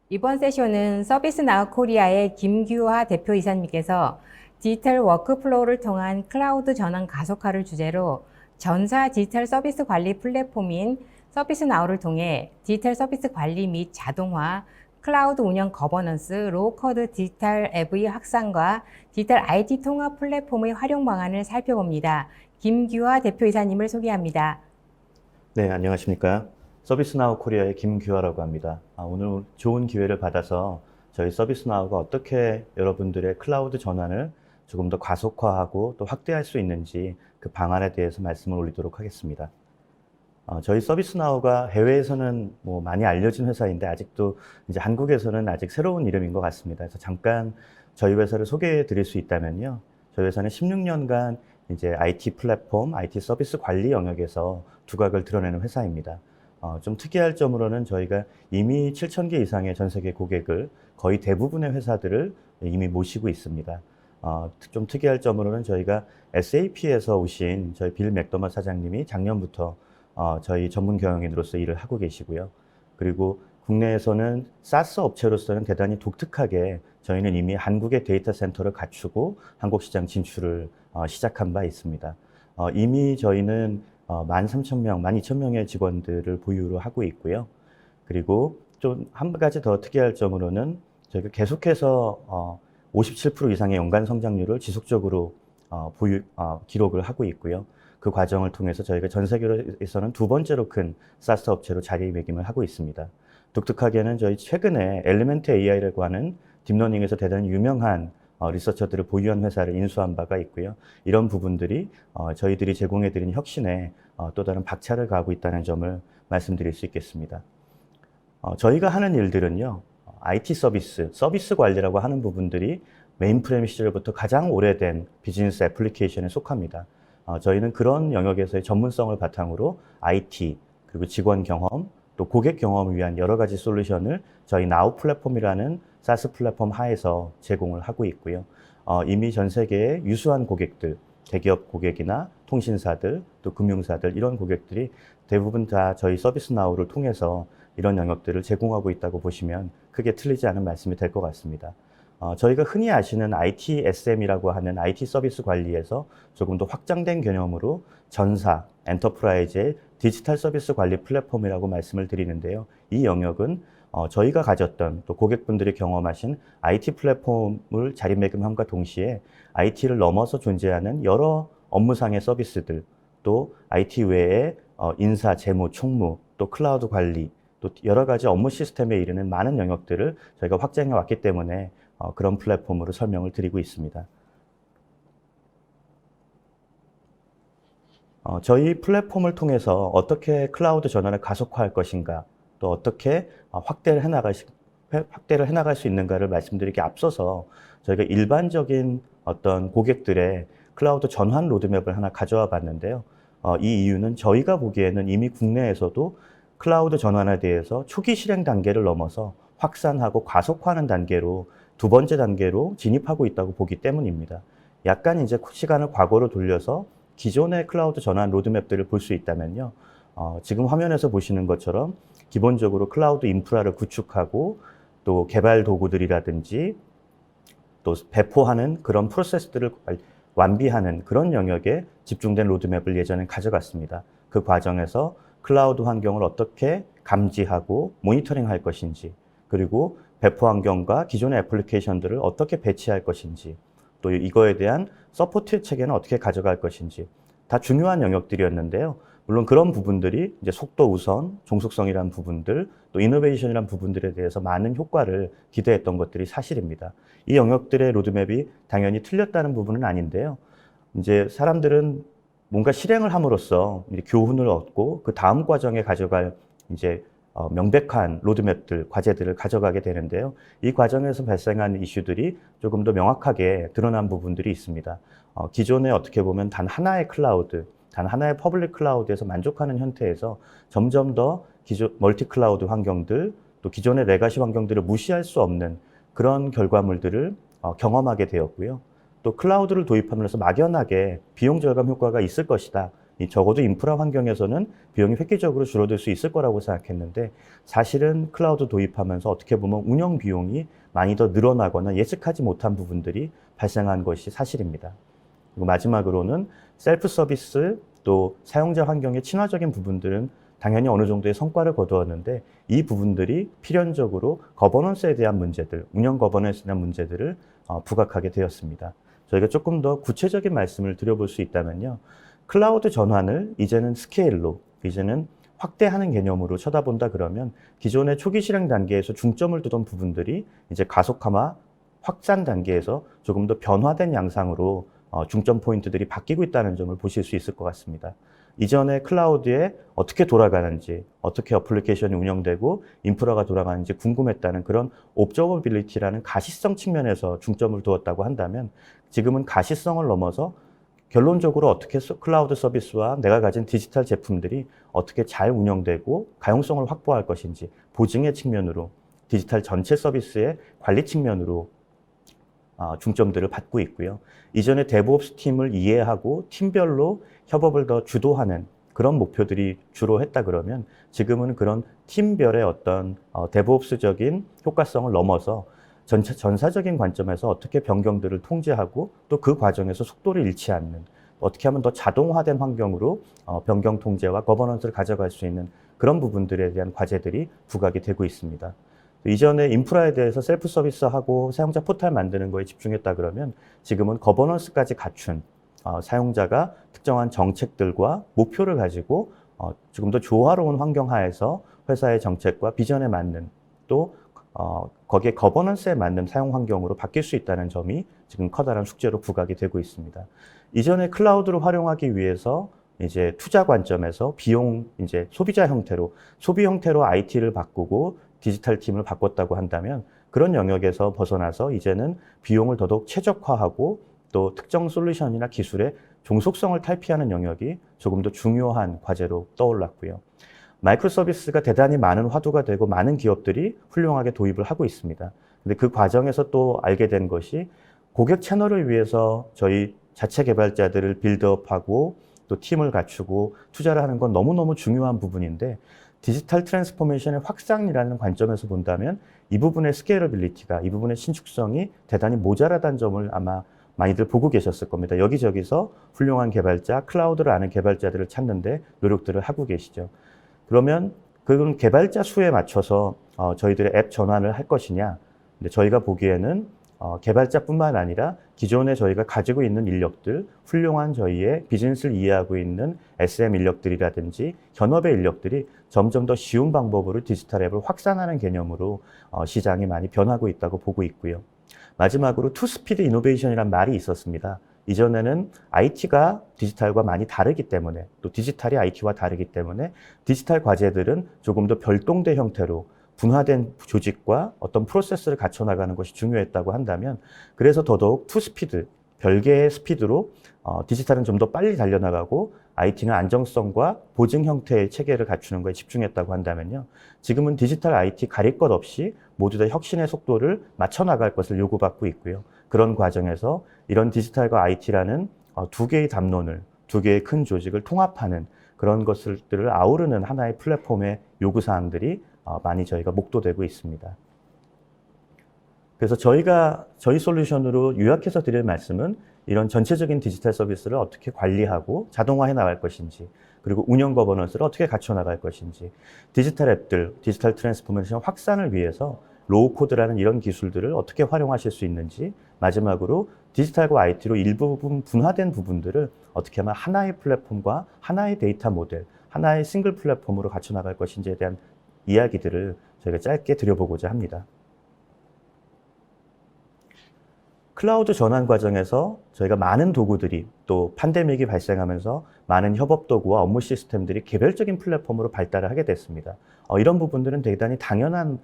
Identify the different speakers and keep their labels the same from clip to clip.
Speaker 1: 이번 세션은 서비스나우 코리아의 김규화 대표이사님께서 디지털 워크플로우를 통한 클라우드 전환 가속화를 주제로 전사 디지털 서비스 관리 플랫폼인 서비스나우를 통해 디지털 서비스 관리 및 자동화, 클라우드 운영 거버넌스, 로우코드 디지털 앱의 확산과 디지털 IT 통합 플랫폼의 활용 방안을 살펴봅니다. 김규화 대표이사님을 소개합니다.
Speaker 2: 네, 안녕하십니까. 서비스나우 코리아의 김규화라고 합니다. 오늘 좋은 기회를 받아서 저희 서비스나우가 어떻게 여러분들의 클라우드 전환을 조금 더 가속화하고 또 확대할 수 있는지 그 방안에 대해서 말씀을 올리도록 하겠습니다. 저희 서비스나우가 해외에서는 뭐 많이 알려진 회사인데 아직도 이제 한국에서는 아직 새로운 이름인 것 같습니다. 그래서 잠깐 저희 회사를 소개해 드릴 수 있다면요. 저희 회사는 16년간 이제 IT 플랫폼, IT 서비스 관리 영역에서 두각을 드러내는 회사입니다. 좀 특이할 점으로는 저희가 이미 7,000개 이상의 전 세계 고객을 거의 대부분의 회사들을 이미 모시고 있습니다. 좀 특이할 점으로는 저희가 SAP에서 오신 저희 빌 맥더머 사장님이 작년부터 저희 전문 경영인으로서 일을 하고 계시고요. 그리고 국내에서는 사스 업체로서는 대단히 독특하게 저희는 이미 한국의 데이터 센터를 갖추고 한국 시장 진출을 시작한 바 있습니다. 이미 저희는 13,000명, 12,000명의 직원들을 보유로 하고 있고요. 그리고 좀 한 가지 더 특이할 점으로는 저희가 계속해서 57% 이상의 연간 성장률을 지속적으로 기록을 하고 있고요. 그 과정을 통해서 저희가 전 세계에서는 두 번째로 큰 사스 업체로 자리매김을 하고 있습니다. 독특하게는 저희 최근에 엘리멘트 AI라고 하는 딥러닝에서 대단히 유명한 리서처들을 보유한 회사를 인수한 바가 있고요. 이런 부분들이 저희들이 제공해드린 혁신에 또 다른 박차를 가하고 있다는 점을 말씀드릴 수 있겠습니다. 저희가 하는 일들은요, IT 서비스 관리라고 하는 부분들이 메인프레임 시절부터 가장 오래된 비즈니스 애플리케이션에 속합니다. 저희는 그런 영역에서의 전문성을 바탕으로 IT, 그리고 직원 경험, 또 고객 경험을 위한 여러 가지 솔루션을 저희 나우 플랫폼이라는 사스 플랫폼 하에서 제공을 하고 있고요. 이미 전 세계의 유수한 고객들, 대기업 고객이나 통신사들, 또 금융사들 이런 고객들이 대부분 다 저희 서비스나우를 통해서 이런 영역들을 제공하고 있다고 보시면 크게 틀리지 않은 말씀이 될 것 같습니다. 저희가 흔히 아시는 ITSM이라고 하는 IT 서비스 관리에서 조금 더 확장된 개념으로 전사, 엔터프라이즈의 디지털 서비스 관리 플랫폼이라고 말씀을 드리는데요. 이 영역은 저희가 가졌던 또 고객분들이 경험하신 IT 플랫폼을 자리매김함과 동시에 IT를 넘어서 존재하는 여러 업무상의 서비스들, 또 IT 외에 인사, 재무, 총무, 또 클라우드 관리, 또 여러 가지 업무 시스템에 이르는 많은 영역들을 저희가 확장해 왔기 때문에 그런 플랫폼으로 설명을 드리고 있습니다. 저희 플랫폼을 통해서 어떻게 클라우드 전환을 가속화할 것인가, 또 어떻게 확대를 해나갈 수 있는가를 말씀드리기 앞서서 저희가 일반적인 어떤 고객들의 클라우드 전환 로드맵을 하나 가져와 봤는데요. 이 이유는 저희가 보기에는 이미 국내에서도 클라우드 전환에 대해서 초기 실행 단계를 넘어서 확산하고 가속화하는 단계로 두 번째 단계로 진입하고 있다고 보기 때문입니다. 약간 이제 시간을 과거로 돌려서 기존의 클라우드 전환 로드맵들을 볼 수 있다면요. 지금 화면에서 보시는 것처럼 기본적으로 클라우드 인프라를 구축하고 또 개발 도구들이라든지 또 배포하는 그런 프로세스들을 완비하는 그런 영역에 집중된 로드맵을 예전에 가져갔습니다. 그 과정에서 클라우드 환경을 어떻게 감지하고 모니터링 할 것인지, 그리고 배포 환경과 기존의 애플리케이션들을 어떻게 배치할 것인지, 또 이거에 대한 서포트 체계는 어떻게 가져갈 것인지 다 중요한 영역들이었는데요. 물론 그런 부분들이 이제 속도 우선, 종속성이라는 부분들, 또 이노베이션이라는 부분들에 대해서 많은 효과를 기대했던 것들이 사실입니다. 이 영역들의 로드맵이 당연히 틀렸다는 부분은 아닌데요. 이제 사람들은 뭔가 실행을 함으로써 이제 교훈을 얻고 그 다음 과정에 가져갈 이제 명백한 로드맵들, 과제들을 가져가게 되는데요. 이 과정에서 발생한 이슈들이 조금 더 명확하게 드러난 부분들이 있습니다. 기존에 어떻게 보면 단 하나의 클라우드, 단 하나의 퍼블릭 클라우드에서 만족하는 형태에서 점점 더 기존 멀티 클라우드 환경들, 또 기존의 레가시 환경들을 무시할 수 없는 그런 결과물들을 경험하게 되었고요. 또 클라우드를 도입함으로써 막연하게 비용 절감 효과가 있을 것이다, 적어도 인프라 환경에서는 비용이 획기적으로 줄어들 수 있을 거라고 생각했는데 사실은 클라우드 도입하면서 어떻게 보면 운영 비용이 많이 더 늘어나거나 예측하지 못한 부분들이 발생한 것이 사실입니다. 그리고 마지막으로는 셀프 서비스 또 사용자 환경의 친화적인 부분들은 당연히 어느 정도의 성과를 거두었는데 이 부분들이 필연적으로 거버넌스에 대한 문제들, 운영 거버넌스에 대한 문제들을 부각하게 되었습니다. 저희가 조금 더 구체적인 말씀을 드려볼 수 있다면요. 클라우드 전환을 이제는 스케일로, 이제는 확대하는 개념으로 쳐다본다 그러면 기존의 초기 실행 단계에서 중점을 두던 부분들이 이제 가속화와 확산 단계에서 조금 더 변화된 양상으로 중점 포인트들이 바뀌고 있다는 점을 보실 수 있을 것 같습니다. 이전에 클라우드에 어떻게 돌아가는지, 어떻게 어플리케이션이 운영되고 인프라가 돌아가는지 궁금했다는 그런 옵저버빌리티라는 가시성 측면에서 중점을 두었다고 한다면 지금은 가시성을 넘어서 결론적으로 어떻게 클라우드 서비스와 내가 가진 디지털 제품들이 어떻게 잘 운영되고 가용성을 확보할 것인지 보증의 측면으로 디지털 전체 서비스의 관리 측면으로 중점들을 받고 있고요. 이전에 데브옵스 팀을 이해하고 팀별로 협업을 더 주도하는 그런 목표들이 주로 했다 그러면 지금은 그런 팀별의 어떤 데브옵스적인 효과성을 넘어서 전사적인 관점에서 어떻게 변경들을 통제하고 또 그 과정에서 속도를 잃지 않는 어떻게 하면 더 자동화된 환경으로 변경 통제와 거버넌스를 가져갈 수 있는 그런 부분들에 대한 과제들이 부각이 되고 있습니다. 이전에 인프라에 대해서 셀프 서비스하고 사용자 포탈 만드는 거에 집중했다 그러면 지금은 거버넌스까지 갖춘 사용자가 특정한 정책들과 목표를 가지고 조금 더 조화로운 환경 하에서 회사의 정책과 비전에 맞는 또 거기에 거버넌스에 맞는 사용 환경으로 바뀔 수 있다는 점이 지금 커다란 숙제로 부각이 되고 있습니다. 이전에 클라우드를 활용하기 위해서 이제 투자 관점에서 비용 이제 소비자 형태로 소비 형태로 IT를 바꾸고 디지털 팀을 바꿨다고 한다면 그런 영역에서 벗어나서 이제는 비용을 더더욱 최적화하고 또 특정 솔루션이나 기술의 종속성을 탈피하는 영역이 조금 더 중요한 과제로 떠올랐고요. 마이크로 서비스가 대단히 많은 화두가 되고 많은 기업들이 훌륭하게 도입을 하고 있습니다. 근데 그 과정에서 또 알게 된 것이 고객 채널을 위해서 저희 자체 개발자들을 빌드업하고 또 팀을 갖추고 투자를 하는 건 너무너무 중요한 부분인데 디지털 트랜스포메이션의 확산이라는 관점에서 본다면 이 부분의 스케일러빌리티가 이 부분의 신축성이 대단히 모자라다는 점을 아마 많이들 보고 계셨을 겁니다. 여기저기서 훌륭한 개발자, 클라우드를 아는 개발자들을 찾는데 노력들을 하고 계시죠. 그러면 그건 개발자 수에 맞춰서 저희들의 앱 전환을 할 것이냐? 근데 저희가 보기에는 개발자뿐만 아니라 기존에 저희가 가지고 있는 인력들, 훌륭한 저희의 비즈니스를 이해하고 있는 SM 인력들이라든지 현업의 인력들이 점점 더 쉬운 방법으로 디지털 앱을 확산하는 개념으로 시장이 많이 변하고 있다고 보고 있고요. 마지막으로 투스피드 이노베이션이라는 말이 있었습니다. 이전에는 IT가 디지털과 많이 다르기 때문에 또 디지털이 IT와 다르기 때문에 디지털 과제들은 조금 더 별동대 형태로 분화된 조직과 어떤 프로세스를 갖춰 나가는 것이 중요했다고 한다면 그래서 더더욱 투스피드, 별개의 스피드로 디지털은 좀 더 빨리 달려나가고 IT는 안정성과 보증 형태의 체계를 갖추는 것에 집중했다고 한다면요. 지금은 디지털 IT 가릴 것 없이 모두 다 혁신의 속도를 맞춰 나갈 것을 요구받고 있고요. 그런 과정에서 이런 디지털과 IT라는 두 개의 담론을, 두 개의 큰 조직을 통합하는 그런 것들을 아우르는 하나의 플랫폼의 요구사항들이 많이 저희가 목도되고 있습니다. 그래서 저희 솔루션으로 요약해서 드릴 말씀은 이런 전체적인 디지털 서비스를 어떻게 관리하고 자동화해 나갈 것인지, 그리고 운영 거버넌스를 어떻게 갖춰 나갈 것인지, 디지털 앱들, 디지털 트랜스포메이션 확산을 위해서 로우 코드라는 이런 기술들을 어떻게 활용하실 수 있는지, 마지막으로 디지털과 IT로 일부분 분화된 부분들을 어떻게 하면 하나의 플랫폼과 하나의 데이터 모델, 하나의 싱글 플랫폼으로 갖춰 나갈 것인지에 대한 이야기들을 저희가 짧게 드려보고자 합니다. 클라우드 전환 과정에서 저희가 많은 도구들이 또 팬데믹이 발생하면서 많은 협업 도구와 업무 시스템들이 개별적인 플랫폼으로 발달을 하게 됐습니다. 이런 부분들은 대단히 당연한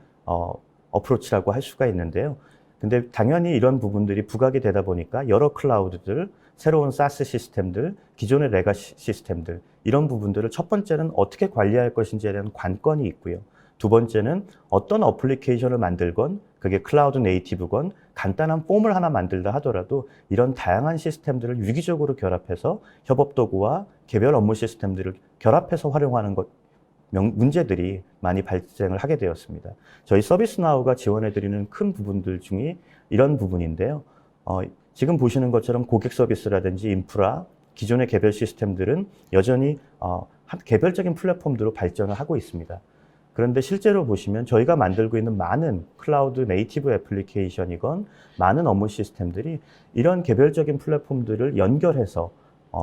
Speaker 2: 어프로치라고 할 수가 있는데요. 근데 당연히 이런 부분들이 부각이 되다 보니까 여러 클라우드들, 새로운 사스 시스템들, 기존의 레가시 시스템들 이런 부분들을 첫 번째는 어떻게 관리할 것인지에 대한 관건이 있고요. 두 번째는 어떤 어플리케이션을 만들건 그게 클라우드 네이티브건 간단한 폼을 하나 만들다 하더라도 이런 다양한 시스템들을 유기적으로 결합해서 협업 도구와 개별 업무 시스템들을 결합해서 활용하는 문제들이 많이 발생을 하게 되었습니다. 저희 서비스나우가 지원해드리는 큰 부분들 중에 이런 부분인데요. 지금 보시는 것처럼 고객 서비스라든지 인프라, 기존의 개별 시스템들은 여전히 개별적인 플랫폼으로 발전을 하고 있습니다. 그런데 실제로 보시면 저희가 만들고 있는 많은 클라우드 네이티브 애플리케이션이건 많은 업무 시스템들이 이런 개별적인 플랫폼들을 연결해서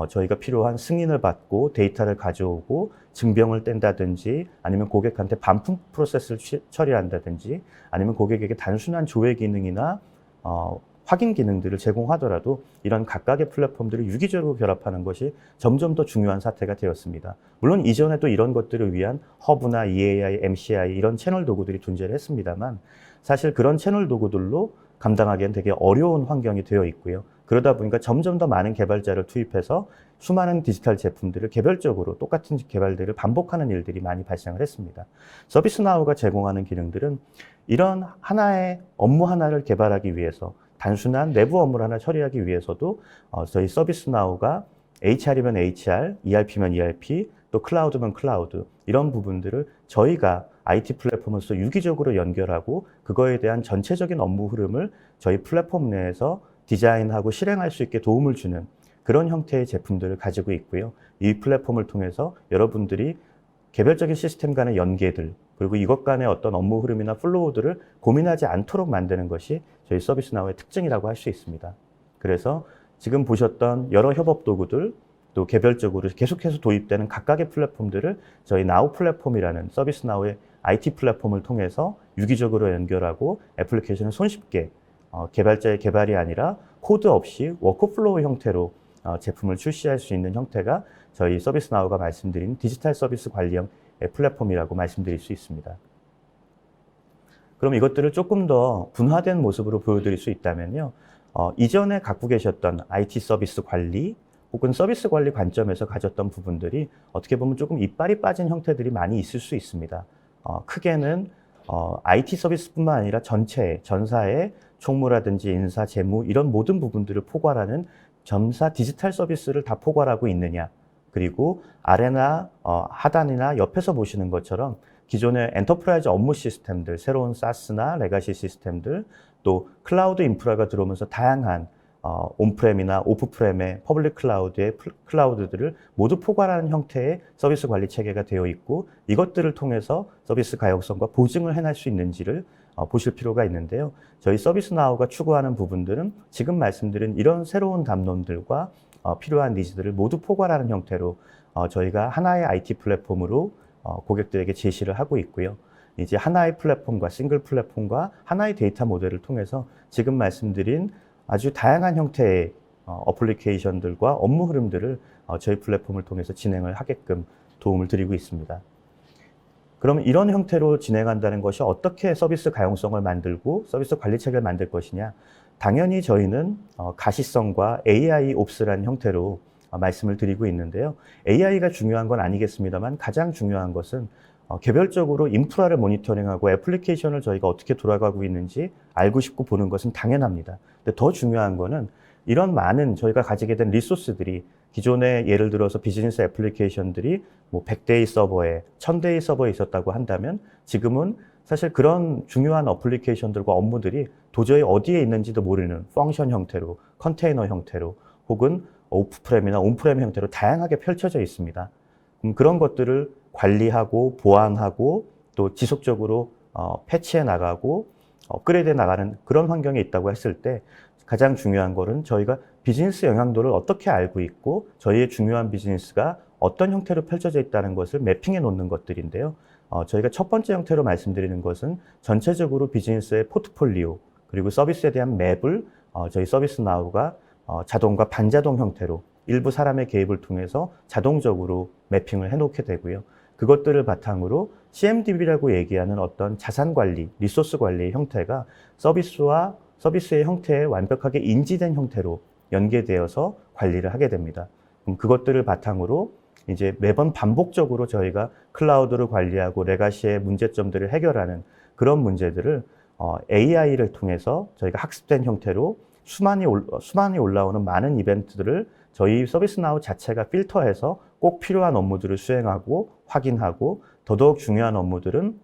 Speaker 2: 저희가 필요한 승인을 받고 데이터를 가져오고 증병을 뗀다든지 아니면 고객한테 반품 프로세스를 처리한다든지 아니면 고객에게 단순한 조회 기능이나 확인 기능들을 제공하더라도 이런 각각의 플랫폼들을 유기적으로 결합하는 것이 점점 더 중요한 사태가 되었습니다. 물론 이전에도 이런 것들을 위한 허브나 EAI, MCI 이런 채널 도구들이 존재를 했습니다만 사실 그런 채널 도구들로 감당하기엔 되게 어려운 환경이 되어 있고요. 그러다 보니까 점점 더 많은 개발자를 투입해서 수많은 디지털 제품들을 개별적으로 똑같은 개발들을 반복하는 일들이 많이 발생을 했습니다. 서비스나우가 제공하는 기능들은 이런 하나의 업무 하나를 개발하기 위해서 단순한 내부 업무를 하나 처리하기 위해서도 저희 서비스나우가 HR이면 HR, ERP면 ERP, 또 클라우드면 클라우드 이런 부분들을 저희가 IT 플랫폼으로서 유기적으로 연결하고 그거에 대한 전체적인 업무 흐름을 저희 플랫폼 내에서 디자인하고 실행할 수 있게 도움을 주는 그런 형태의 제품들을 가지고 있고요. 이 플랫폼을 통해서 여러분들이 개별적인 시스템 간의 연계들 그리고 이것 간의 어떤 업무 흐름이나 플로우들을 고민하지 않도록 만드는 것이 저희 서비스나우의 특징이라고 할 수 있습니다. 그래서 지금 보셨던 여러 협업 도구들 또 개별적으로 계속해서 도입되는 각각의 플랫폼들을 저희 나우 플랫폼이라는 서비스나우의 IT 플랫폼을 통해서 유기적으로 연결하고 애플리케이션을 손쉽게 개발자의 개발이 아니라 코드 없이 워크플로우 형태로 제품을 출시할 수 있는 형태가 저희 서비스나우가 말씀드린 디지털 서비스 관리형 플랫폼이라고 말씀드릴 수 있습니다. 그럼 이것들을 조금 더 분화된 모습으로 보여드릴 수 있다면요. 이전에 갖고 계셨던 IT 서비스 관리 혹은 서비스 관리 관점에서 가졌던 부분들이 어떻게 보면 조금 이빨이 빠진 형태들이 많이 있을 수 있습니다. 크게는 IT 서비스뿐만 아니라 전사의 총무라든지 인사, 재무 이런 모든 부분들을 포괄하는 전사 디지털 서비스를 다 포괄하고 있느냐. 그리고 아래나 하단이나 옆에서 보시는 것처럼 기존의 엔터프라이즈 업무 시스템들, 새로운 사스나 레가시 시스템들, 또 클라우드 인프라가 들어오면서 다양한 온프렘이나 오프프렘의 퍼블릭 클라우드의 클라우드들을 모두 포괄하는 형태의 서비스 관리 체계가 되어 있고 이것들을 통해서 서비스 가용성과 보증을 해낼 수 있는지를 보실 필요가 있는데요. 저희 서비스나우가 추구하는 부분들은 지금 말씀드린 이런 새로운 담론들과 필요한 니즈들을 모두 포괄하는 형태로 저희가 하나의 IT 플랫폼으로 고객들에게 제시를 하고 있고요. 이제 하나의 플랫폼과 싱글 플랫폼과 하나의 데이터 모델을 통해서 지금 말씀드린 아주 다양한 형태의 어플리케이션들과 업무 흐름들을 저희 플랫폼을 통해서 진행을 하게끔 도움을 드리고 있습니다. 그럼 이런 형태로 진행한다는 것이 어떻게 서비스 가용성을 만들고 서비스 관리 체계를 만들 것이냐? 당연히 저희는 가시성과 AI 옵스라는 형태로 말씀을 드리고 있는데요. AI가 중요한 건 아니겠습니다만 가장 중요한 것은 개별적으로 인프라를 모니터링하고 애플리케이션을 저희가 어떻게 돌아가고 있는지 알고 싶고 보는 것은 당연합니다. 근데 더 중요한 거는 이런 많은 저희가 가지게 된 리소스들이 기존에 예를 들어서 비즈니스 애플리케이션들이 뭐 100대의 서버에 1000대의 서버에 있었다고 한다면 지금은 사실 그런 중요한 어플리케이션들과 업무들이 도저히 어디에 있는지도 모르는 펑션 형태로, 컨테이너 형태로 혹은 오프프렘이나 온프렘 형태로 다양하게 펼쳐져 있습니다. 그런 것들을 관리하고 보안하고 또 지속적으로 패치해 나가고 업그레이드해 나가는 그런 환경에 있다고 했을 때 가장 중요한 거는 저희가 비즈니스 영향도를 어떻게 알고 있고 저희의 중요한 비즈니스가 어떤 형태로 펼쳐져 있다는 것을 매핑해 놓는 것들인데요. 저희가 첫 번째 형태로 말씀드리는 것은 전체적으로 비즈니스의 포트폴리오 그리고 서비스에 대한 맵을 저희 서비스나우가 자동과 반자동 형태로 일부 사람의 개입을 통해서 자동적으로 매핑을 해놓게 되고요. 그것들을 바탕으로 CMDB라고 얘기하는 어떤 자산 관리, 리소스 관리의 형태가 서비스와 서비스의 형태에 완벽하게 인지된 형태로 연계되어서 관리를 하게 됩니다. 그럼 그것들을 바탕으로 이제 매번 반복적으로 저희가 클라우드를 관리하고 레가시의 문제점들을 해결하는 그런 문제들을 AI를 통해서 저희가 학습된 형태로 수많이 올라오는 많은 이벤트들을 저희 서비스나우 자체가 필터해서 꼭 필요한 업무들을 수행하고 확인하고 더더욱 중요한 업무들은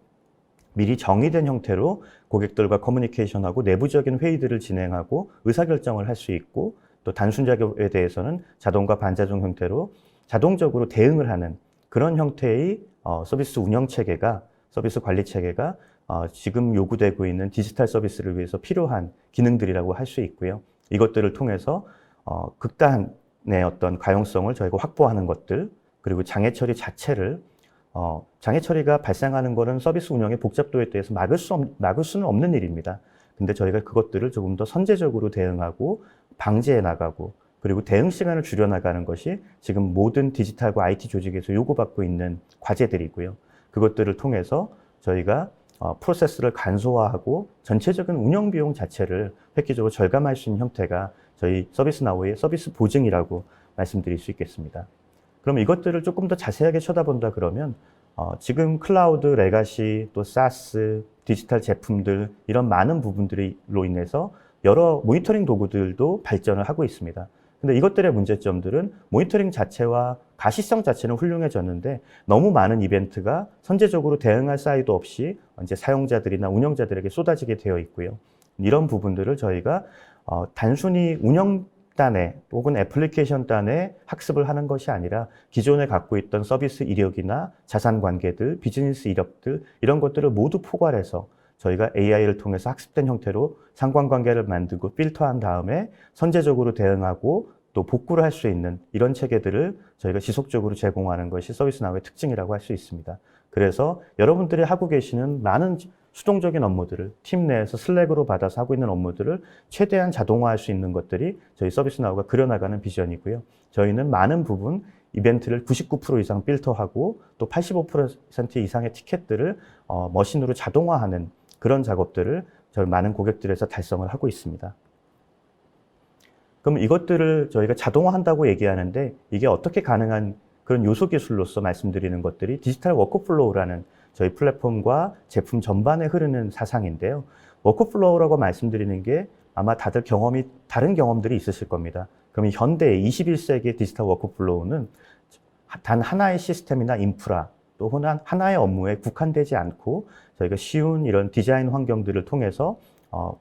Speaker 2: 미리 정의된 형태로 고객들과 커뮤니케이션하고 내부적인 회의들을 진행하고 의사결정을 할 수 있고 또 단순 작업에 대해서는 자동과 반자동 형태로 자동적으로 대응을 하는 그런 형태의 서비스 운영 체계가 서비스 관리 체계가 지금 요구되고 있는 디지털 서비스를 위해서 필요한 기능들이라고 할 수 있고요. 이것들을 통해서 극단의 어떤 가용성을 저희가 확보하는 것들 그리고 장애 처리 자체를 장애 처리가 발생하는 것은 서비스 운영의 복잡도에 대해서 막을 수는 없는 일입니다. 근데 저희가 그것들을 조금 더 선제적으로 대응하고 방지해 나가고 그리고 대응 시간을 줄여 나가는 것이 지금 모든 디지털과 IT 조직에서 요구받고 있는 과제들이고요. 그것들을 통해서 저희가 프로세스를 간소화하고 전체적인 운영 비용 자체를 획기적으로 절감할 수 있는 형태가 저희 서비스나우의 서비스 보증이라고 말씀드릴 수 있겠습니다. 그럼 이것들을 조금 더 자세하게 쳐다본다 그러면 지금 클라우드, 레가시, 또 사스, 디지털 제품들 이런 많은 부분들로 인해서 여러 모니터링 도구들도 발전을 하고 있습니다. 근데 이것들의 문제점들은 모니터링 자체와 가시성 자체는 훌륭해졌는데 너무 많은 이벤트가 선제적으로 대응할 사이도 없이 이제 사용자들이나 운영자들에게 쏟아지게 되어 있고요. 이런 부분들을 저희가 단순히 운영단에 혹은 애플리케이션 단에 학습을 하는 것이 아니라 기존에 갖고 있던 서비스 이력이나 자산 관계들, 비즈니스 이력들 이런 것들을 모두 포괄해서 저희가 AI를 통해서 학습된 형태로 상관관계를 만들고 필터한 다음에 선제적으로 대응하고 또 복구를 할 수 있는 이런 체계들을 저희가 지속적으로 제공하는 것이 서비스나우의 특징이라고 할 수 있습니다. 그래서 여러분들이 하고 계시는 많은 수동적인 업무들을 팀 내에서 슬랙으로 받아서 하고 있는 업무들을 최대한 자동화할 수 있는 것들이 저희 서비스나우가 그려나가는 비전이고요. 저희는 많은 부분 이벤트를 99% 이상 필터하고 또 85% 이상의 티켓들을 머신으로 자동화하는 그런 작업들을 저희 많은 고객들에서 달성을 하고 있습니다. 그럼 이것들을 저희가 자동화한다고 얘기하는데 이게 어떻게 가능한 그런 요소 기술로서 말씀드리는 것들이 디지털 워크플로우라는 저희 플랫폼과 제품 전반에 흐르는 사상인데요. 워크플로우라고 말씀드리는 게 아마 다들 다른 경험들이 있으실 겁니다. 그럼 현대의 21세기의 디지털 워크플로우는 단 하나의 시스템이나 인프라 또 하나의 업무에 국한되지 않고 저희가 쉬운 이런 디자인 환경들을 통해서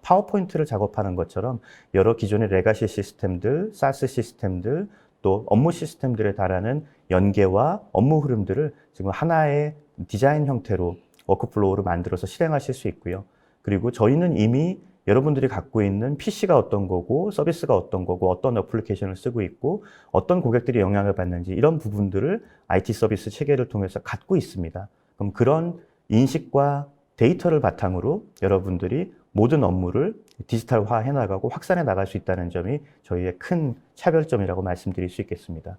Speaker 2: 파워포인트를 작업하는 것처럼 여러 기존의 레가시 시스템들, 사스 시스템들, 또 업무 시스템들에 달하는 연계와 업무 흐름들을 지금 하나의 디자인 형태로 워크플로우를 만들어서 실행하실 수 있고요. 그리고 저희는 이미 여러분들이 갖고 있는 PC가 어떤 거고 서비스가 어떤 거고 어떤 애플리케이션을 쓰고 있고 어떤 고객들이 영향을 받는지 이런 부분들을 IT 서비스 체계를 통해서 갖고 있습니다. 그럼 그런 인식과 데이터를 바탕으로 여러분들이 모든 업무를 디지털화 해나가고 확산해 나갈 수 있다는 점이 저희의 큰 차별점이라고 말씀드릴 수 있겠습니다.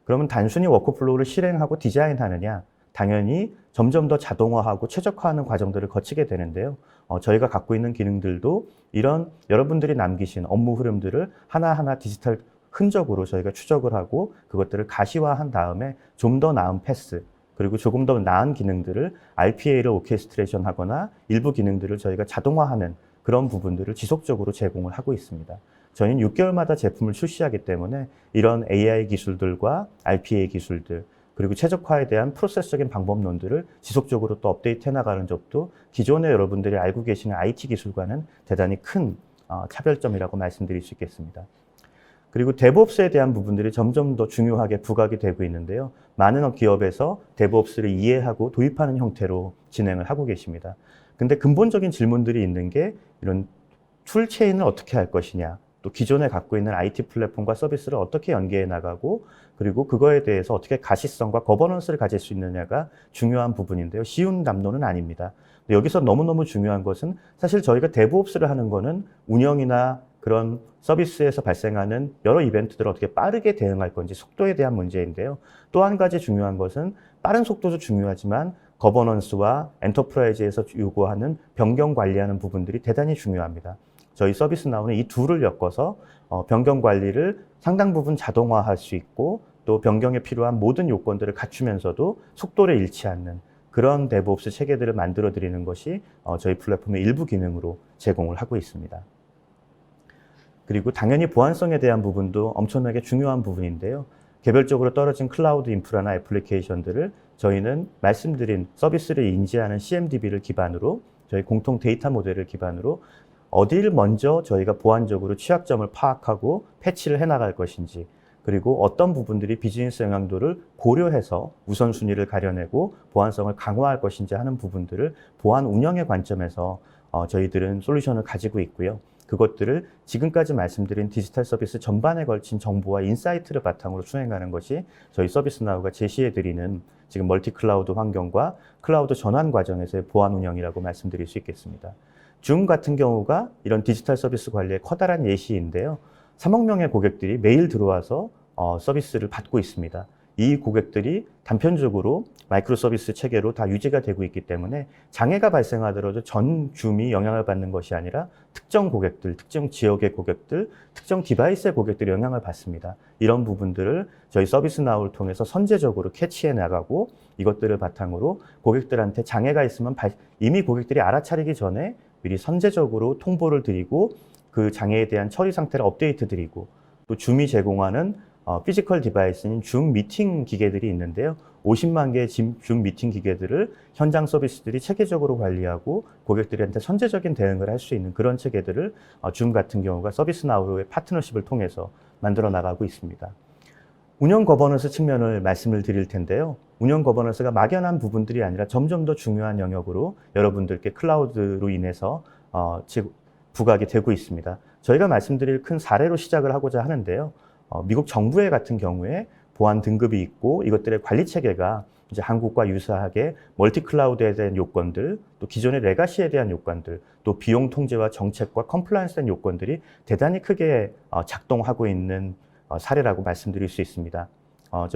Speaker 2: 그러면 단순히 워크플로우를 실행하고 디자인하느냐? 당연히 점점 더 자동화하고 최적화하는 과정들을 거치게 되는데요. 저희가 갖고 있는 기능들도 이런 여러분들이 남기신 업무 흐름들을 하나하나 디지털 흔적으로 저희가 추적을 하고 그것들을 가시화한 다음에 좀 더 나은 패스, 그리고 조금 더 나은 기능들을 RPA를 오케스트레이션 하거나 일부 기능들을 저희가 자동화하는 그런 부분들을 지속적으로 제공을 하고 있습니다. 저희는 6개월마다 제품을 출시하기 때문에 이런 AI 기술들과 RPA 기술들, 그리고 최적화에 대한 프로세스적인 방법론들을 지속적으로 또 업데이트 해나가는 점도 기존에 여러분들이 알고 계시는 IT 기술과는 대단히 큰 차별점이라고 말씀드릴 수 있겠습니다. 그리고 데브옵스에 대한 부분들이 점점 더 중요하게 부각이 되고 있는데요. 많은 기업에서 데브옵스를 이해하고 도입하는 형태로 진행을 하고 계십니다. 근데 근본적인 질문들이 있는 게 이런 툴체인을 어떻게 할 것이냐, 또 기존에 갖고 있는 IT 플랫폼과 서비스를 어떻게 연계해 나가고 그리고 그거에 대해서 어떻게 가시성과 거버넌스를 가질 수 있느냐가 중요한 부분인데요. 쉬운 담론은 아닙니다. 여기서 너무너무 중요한 것은 사실 저희가 데브옵스를 하는 거는 운영이나 그런 서비스에서 발생하는 여러 이벤트들을 어떻게 빠르게 대응할 건지 속도에 대한 문제인데요. 또 한 가지 중요한 것은 빠른 속도도 중요하지만 거버넌스와 엔터프라이즈에서 요구하는 변경 관리하는 부분들이 대단히 중요합니다. 저희 서비스나우는 이 둘을 엮어서 변경 관리를 상당 부분 자동화할 수 있고 또 변경에 필요한 모든 요건들을 갖추면서도 속도를 잃지 않는 그런 데브옵스 체계들을 만들어 드리는 것이 저희 플랫폼의 일부 기능으로 제공을 하고 있습니다. 그리고 당연히 보안성에 대한 부분도 엄청나게 중요한 부분인데요. 개별적으로 떨어진 클라우드 인프라나 애플리케이션들을 저희는 말씀드린 서비스를 인지하는 CMDB를 기반으로 저희 공통 데이터 모델을 기반으로 어디를 먼저 저희가 보안적으로 취약점을 파악하고 패치를 해나갈 것인지, 그리고 어떤 부분들이 비즈니스 영향도를 고려해서 우선순위를 가려내고 보안성을 강화할 것인지 하는 부분들을 보안 운영의 관점에서 저희들은 솔루션을 가지고 있고요. 그것들을 지금까지 말씀드린 디지털 서비스 전반에 걸친 정보와 인사이트를 바탕으로 수행하는 것이 저희 서비스나우가 제시해드리는 지금 멀티 클라우드 환경과 클라우드 전환 과정에서의 보안 운영이라고 말씀드릴 수 있겠습니다. 줌 같은 경우가 이런 디지털 서비스 관리의 커다란 예시인데요. 3억 명의 고객들이 매일 들어와서 서비스를 받고 있습니다. 이 고객들이 단편적으로 마이크로 서비스 체계로 다 유지가 되고 있기 때문에 장애가 발생하더라도 전 줌이 영향을 받는 것이 아니라 특정 고객들, 특정 지역의 고객들, 특정 디바이스의 고객들이 영향을 받습니다. 이런 부분들을 저희 서비스나우를 통해서 선제적으로 캐치해 나가고 이것들을 바탕으로 고객들한테 장애가 있으면 이미 고객들이 알아차리기 전에 미리 선제적으로 통보를 드리고 그 장애에 대한 처리 상태를 업데이트 드리고, 또 줌이 제공하는 피지컬 디바이스인 줌 미팅 기계들이 있는데요. 50만 개의 줌 미팅 기계들을 현장 서비스들이 체계적으로 관리하고 고객들한테 선제적인 대응을 할 수 있는 그런 체계들을 줌 같은 경우가 서비스나우의 파트너십을 통해서 만들어 나가고 있습니다. 운영 거버넌스 측면을 말씀을 드릴 텐데요. 운영 거버넌스가 막연한 부분들이 아니라 점점 더 중요한 영역으로 여러분들께 클라우드로 인해서 부각이 되고 있습니다. 저희가 말씀드릴 큰 사례로 시작을 하고자 하는데요. 미국 정부의 같은 경우에 보안 등급이 있고 이것들의 관리 체계가 이제 한국과 유사하게 멀티 클라우드에 대한 요건들, 또 기존의 레가시에 대한 요건들, 또 비용 통제와 정책과 컴플라이언스된 요건들이 대단히 크게 작동하고 있는 사례라고 말씀드릴 수 있습니다.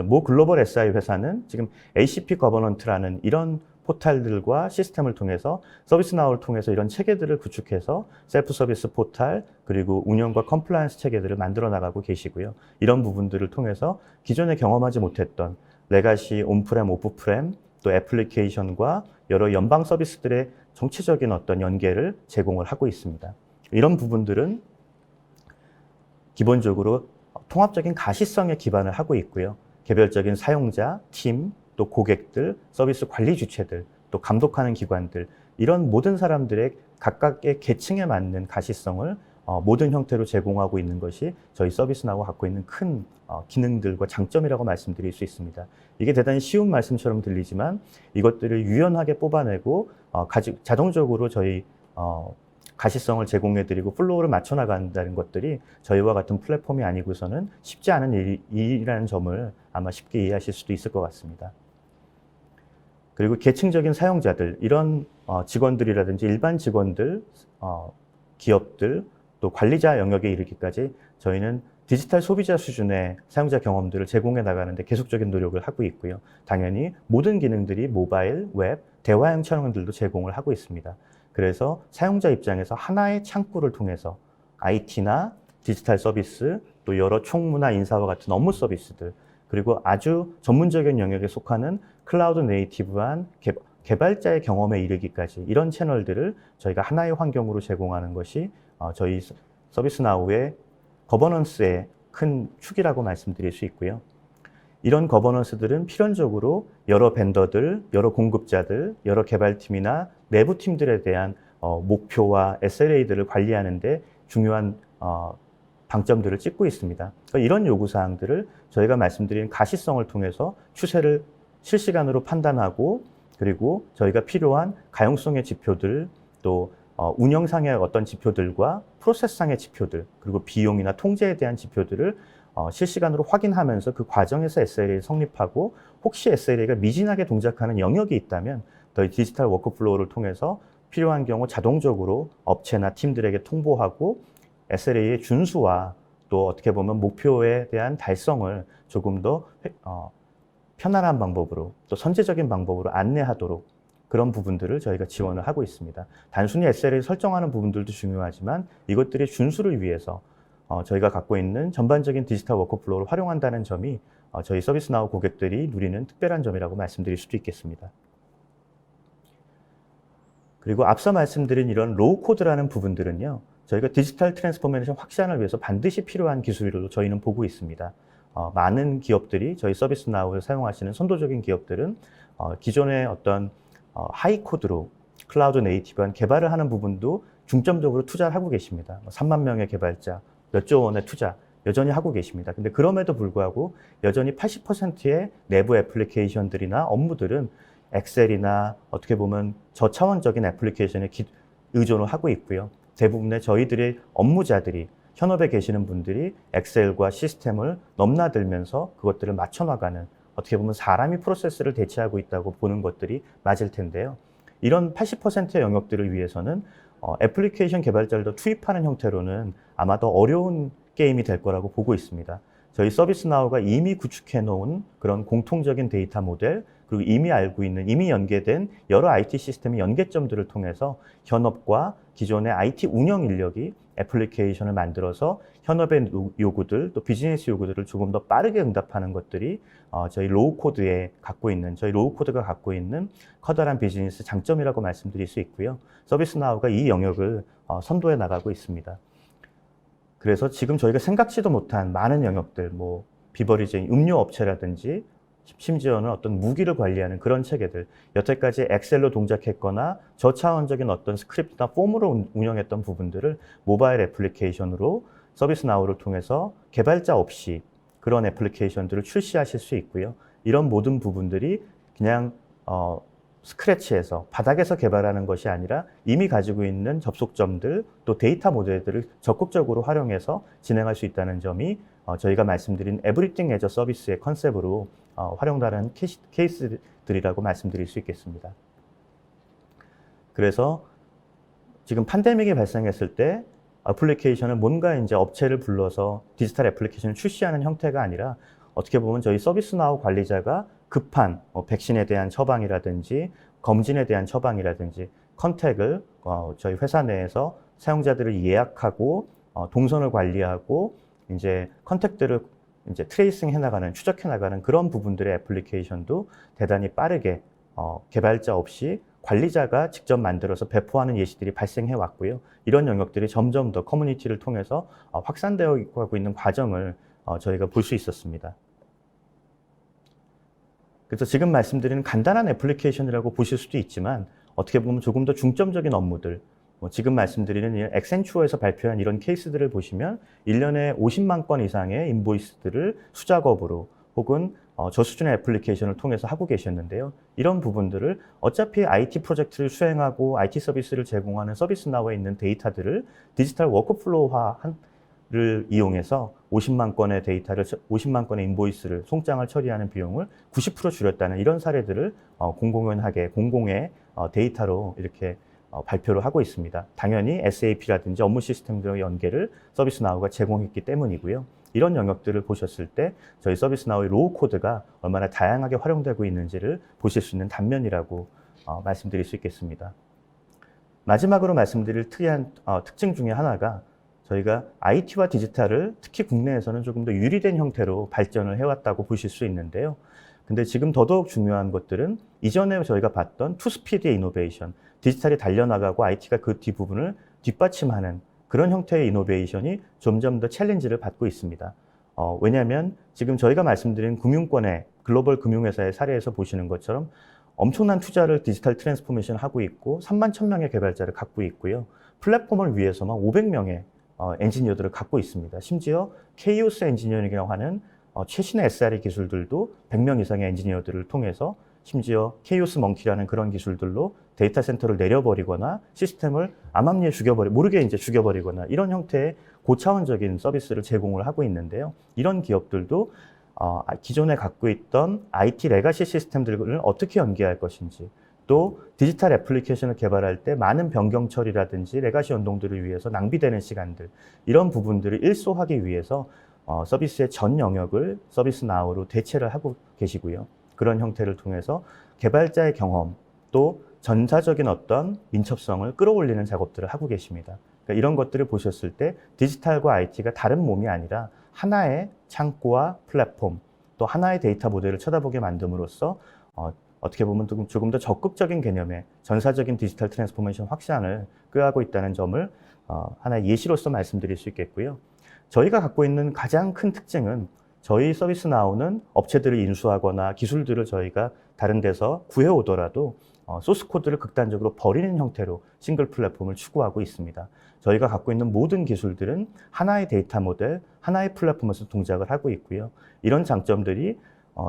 Speaker 2: 모 글로벌 SI 회사는 지금 ACP 거버넌트라는 이런 포탈들과 시스템을 통해서 서비스나우를 통해서 이런 체계들을 구축해서 셀프 서비스 포탈, 그리고 운영과 컴플라이언스 체계들을 만들어 나가고 계시고요. 이런 부분들을 통해서 기존에 경험하지 못했던 레가시, 온프렘, 오프프렘, 또 애플리케이션과 여러 연방 서비스들의 정체적인 어떤 연계를 제공을 하고 있습니다. 이런 부분들은 기본적으로 통합적인 가시성에 기반을 하고 있고요. 개별적인 사용자, 팀, 또 고객들, 서비스 관리 주체들, 또 감독하는 기관들, 이런 모든 사람들의 각각의 계층에 맞는 가시성을 모든 형태로 제공하고 있는 것이 저희 서비스나우가 갖고 있는 큰 기능들과 장점이라고 말씀드릴 수 있습니다. 이게 대단히 쉬운 말씀처럼 들리지만 이것들을 유연하게 뽑아내고 자동적으로 저희 가시성을 제공해드리고 플로우를 맞춰 나간다는 것들이 저희와 같은 플랫폼이 아니고서는 쉽지 않은 일이라는 점을 아마 쉽게 이해하실 수도 있을 것 같습니다. 그리고 계층적인 사용자들, 이런 직원들이라든지 일반 직원들, 기업들, 또 관리자 영역에 이르기까지 저희는 디지털 소비자 수준의 사용자 경험들을 제공해 나가는데 계속적인 노력을 하고 있고요. 당연히 모든 기능들이 모바일, 웹, 대화형 처형들도 제공을 하고 있습니다. 그래서 사용자 입장에서 하나의 창구를 통해서 IT나 디지털 서비스, 또 여러 총무나 인사와 같은 업무 서비스들, 그리고 아주 전문적인 영역에 속하는 클라우드 네이티브한 개발자의 경험에 이르기까지 이런 채널들을 저희가 하나의 환경으로 제공하는 것이 저희 서비스나우의 거버넌스의 큰 축이라고 말씀드릴 수 있고요. 이런 거버넌스들은 필연적으로 여러 벤더들, 여러 공급자들, 여러 개발팀이나 내부 팀들에 대한 목표와 SLA들을 관리하는 데 중요한 방점들을 찍고 있습니다. 그러니까 이런 요구사항들을 저희가 말씀드린 가시성을 통해서 추세를 실시간으로 판단하고, 그리고 저희가 필요한 가용성의 지표들, 또 운영상의 어떤 지표들과 프로세스상의 지표들, 그리고 비용이나 통제에 대한 지표들을 실시간으로 확인하면서 그 과정에서 SLA를 성립하고, 혹시 SLA가 미진하게 동작하는 영역이 있다면 저희 디지털 워크플로우를 통해서 필요한 경우 자동적으로 업체나 팀들에게 통보하고 SLA의 준수와 또 어떻게 보면 목표에 대한 달성을 조금 더 편안한 방법으로, 또 선제적인 방법으로 안내하도록 그런 부분들을 저희가 지원을 하고 있습니다. 단순히 SLA를 설정하는 부분들도 중요하지만 이것들의 준수를 위해서 저희가 갖고 있는 전반적인 디지털 워크플로우를 활용한다는 점이 저희 서비스나우 고객들이 누리는 특별한 점이라고 말씀드릴 수도 있겠습니다. 그리고 앞서 말씀드린 이런 로우 코드라는 부분들은요, 저희가 디지털 트랜스포메이션 확산을 위해서 반드시 필요한 기술로 저희는 보고 있습니다. 많은 기업들이 저희 서비스나우를 사용하시는 선도적인 기업들은 기존의 어떤 하이 코드로 클라우드 네이티브한 개발을 하는 부분도 중점적으로 투자를 하고 계십니다. 3만 명의 개발자, 몇 조 원의 투자 여전히 하고 계십니다. 근데 그럼에도 불구하고 여전히 80%의 내부 애플리케이션들이나 업무들은 엑셀이나 어떻게 보면 저차원적인 애플리케이션에 의존을 하고 있고요. 대부분의 저희들의 업무자들이 현업에 계시는 분들이 엑셀과 시스템을 넘나들면서 그것들을 맞춰나가는, 어떻게 보면 사람이 프로세스를 대체하고 있다고 보는 것들이 맞을 텐데요. 이런 80%의 영역들을 위해서는 애플리케이션 개발자를 더 투입하는 형태로는 아마 더 어려운 게임이 될 거라고 보고 있습니다. 저희 서비스나우가 이미 구축해 놓은 그런 공통적인 데이터 모델, 그리고 이미 알고 있는, 이미 연계된 여러 IT 시스템의 연계점들을 통해서 현업과 기존의 IT 운영 인력이 애플리케이션을 만들어서 현업의 요구들, 또 비즈니스 요구들을 조금 더 빠르게 응답하는 것들이 저희 로우 코드가 갖고 있는 커다란 비즈니스 장점이라고 말씀드릴 수 있고요. 서비스나우가 이 영역을 선도해 나가고 있습니다. 그래서 지금 저희가 생각지도 못한 많은 영역들, 뭐 비버리지 음료 업체라든지 심지어는 어떤 무기를 관리하는 그런 체계들, 여태까지 엑셀로 동작했거나 저차원적인 어떤 스크립트나 폼으로 운영했던 부분들을 모바일 애플리케이션으로 서비스나우를 통해서 개발자 없이 그런 애플리케이션들을 출시하실 수 있고요. 이런 모든 부분들이 그냥 스크래치에서, 바닥에서 개발하는 것이 아니라 이미 가지고 있는 접속점들, 또 데이터 모델들을 적극적으로 활용해서 진행할 수 있다는 점이 저희가 말씀드린 Everything as a Service의 컨셉으로 활용되는 케이스들이라고 말씀드릴 수 있겠습니다. 그래서 지금 팬데믹이 발생했을 때 애플리케이션은 뭔가 이제 업체를 불러서 디지털 애플리케이션을 출시하는 형태가 아니라, 어떻게 보면 저희 서비스나우 관리자가 급한 백신에 대한 처방이라든지 검진에 대한 처방이라든지 컨택을 저희 회사 내에서 사용자들을 예약하고 동선을 관리하고 이제 컨택들을 이제 트레이싱 해나가는, 추적해나가는 그런 부분들의 애플리케이션도 대단히 빠르게 개발자 없이 관리자가 직접 만들어서 배포하는 예시들이 발생해 왔고요. 이런 영역들이 점점 더 커뮤니티를 통해서 확산되어 가고 있는 과정을 저희가 볼 수 있었습니다. 그래서 지금 말씀드리는 간단한 애플리케이션이라고 보실 수도 있지만, 어떻게 보면 조금 더 중점적인 업무들, 지금 말씀드리는 액센추어에서 발표한 이런 케이스들을 보시면 1년에 50만 건 이상의 인보이스들을 수작업으로 혹은 저수준의 애플리케이션을 통해서 하고 계셨는데요. 이런 부분들을 어차피 IT 프로젝트를 수행하고 IT 서비스를 제공하는 서비스나우에 있는 데이터들을 디지털 워크플로우화를 이용해서 50만 건의 데이터를, 50만 건의 인보이스를, 송장을 처리하는 비용을 90% 줄였다는 이런 사례들을 공공의 데이터로 이렇게 발표를 하고 있습니다. 당연히 SAP라든지 업무 시스템들의 연계를 서비스나우가 제공했기 때문이고요. 이런 영역들을 보셨을 때 저희 서비스나우의 로우 코드가 얼마나 다양하게 활용되고 있는지를 보실 수 있는 단면이라고 말씀드릴 수 있겠습니다. 마지막으로 말씀드릴 특이한 특징 중에 하나가, 저희가 IT와 디지털을 특히 국내에서는 조금 더 유리된 형태로 발전을 해왔다고 보실 수 있는데요. 근데 지금 더더욱 중요한 것들은 이전에 저희가 봤던 투스피드의 이노베이션, 디지털이 달려나가고 IT가 그 뒷부분을 뒷받침하는 그런 형태의 이노베이션이 점점 더 챌린지를 받고 있습니다. 왜냐하면 지금 저희가 말씀드린 금융권의 글로벌 금융회사의 사례에서 보시는 것처럼 엄청난 투자를 디지털 트랜스포메이션 하고 있고 3만 1,000명의 개발자를 갖고 있고요. 플랫폼을 위해서만 500명의 엔지니어들을 갖고 있습니다. 심지어 케이오스 엔지니어링이라고 하는 최신의 SRE 기술들도 100명 이상의 엔지니어들을 통해서, 심지어 케이오스 멍키라는 그런 기술들로 데이터 센터를 내려버리거나 시스템을 암암리에 모르게 이제 죽여버리거나 이런 형태의 고차원적인 서비스를 제공을 하고 있는데요. 이런 기업들도 기존에 갖고 있던 IT 레가시 시스템들을 어떻게 연계할 것인지, 또 디지털 애플리케이션을 개발할 때 많은 변경 처리라든지 레가시 연동들을 위해서 낭비되는 시간들, 이런 부분들을 일소하기 위해서 서비스의 전 영역을 서비스나우로 대체를 하고 계시고요. 그런 형태를 통해서 개발자의 경험, 또 전사적인 어떤 민첩성을 끌어올리는 작업들을 하고 계십니다. 그러니까 이런 것들을 보셨을 때 디지털과 IT가 다른 몸이 아니라 하나의 창구와 플랫폼, 또 하나의 데이터 모델을 쳐다보게 만듦으로써 어떻게 보면 조금 더 적극적인 개념의 전사적인 디지털 트랜스포메이션 확산을 꾀하고 있다는 점을 하나의 예시로서 말씀드릴 수 있겠고요. 저희가 갖고 있는 가장 큰 특징은 저희 서비스나우는 업체들을 인수하거나 기술들을 저희가 다른 데서 구해오더라도 소스 코드를 극단적으로 버리는 형태로 싱글 플랫폼을 추구하고 있습니다. 저희가 갖고 있는 모든 기술들은 하나의 데이터 모델, 하나의 플랫폼에서 동작을 하고 있고요. 이런 장점들이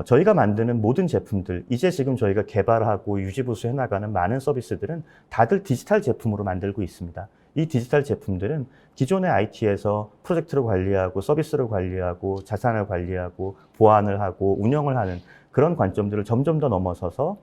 Speaker 2: 저희가 만드는 모든 제품들, 이제 지금 저희가 개발하고 유지보수해 나가는 많은 서비스들은 다들 디지털 제품으로 만들고 있습니다. 이 디지털 제품들은 기존의 IT에서 프로젝트를 관리하고 서비스를 관리하고 자산을 관리하고 보안을 하고 운영을 하는 그런 관점들을 점점 더 넘어서서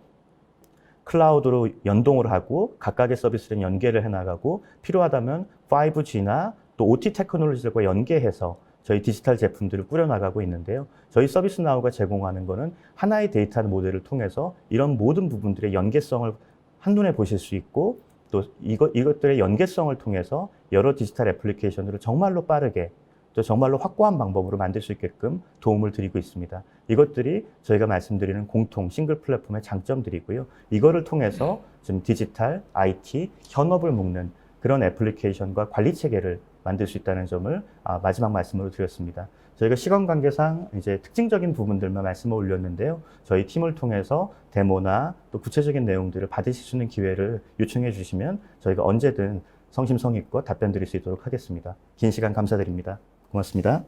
Speaker 2: 클라우드로 연동을 하고 각각의 서비스를 연계를 해나가고 필요하다면 5G나 또 OT 테크놀로지들과 연계해서 저희 디지털 제품들을 꾸려나가고 있는데요. 저희 서비스나우가 제공하는 것은 하나의 데이터 모델을 통해서 이런 모든 부분들의 연계성을 한눈에 보실 수 있고 또 이것들의 연계성을 통해서 여러 디지털 애플리케이션들을 정말로 빠르게 또 정말로 확고한 방법으로 만들 수 있게끔 도움을 드리고 있습니다. 이것들이 저희가 말씀드리는 공통 싱글 플랫폼의 장점들이고요. 이거를 통해서 지금 디지털, IT, 현업을 묶는 그런 애플리케이션과 관리 체계를 만들 수 있다는 점을 마지막 말씀으로 드렸습니다. 저희가 시간 관계상 이제 특징적인 부분들만 말씀을 올렸는데요. 저희 팀을 통해서 데모나 또 구체적인 내용들을 받으실 수 있는 기회를 요청해 주시면 저희가 언제든 성심성의껏 답변 드릴 수 있도록 하겠습니다. 긴 시간 감사드립니다. 고맙습니다.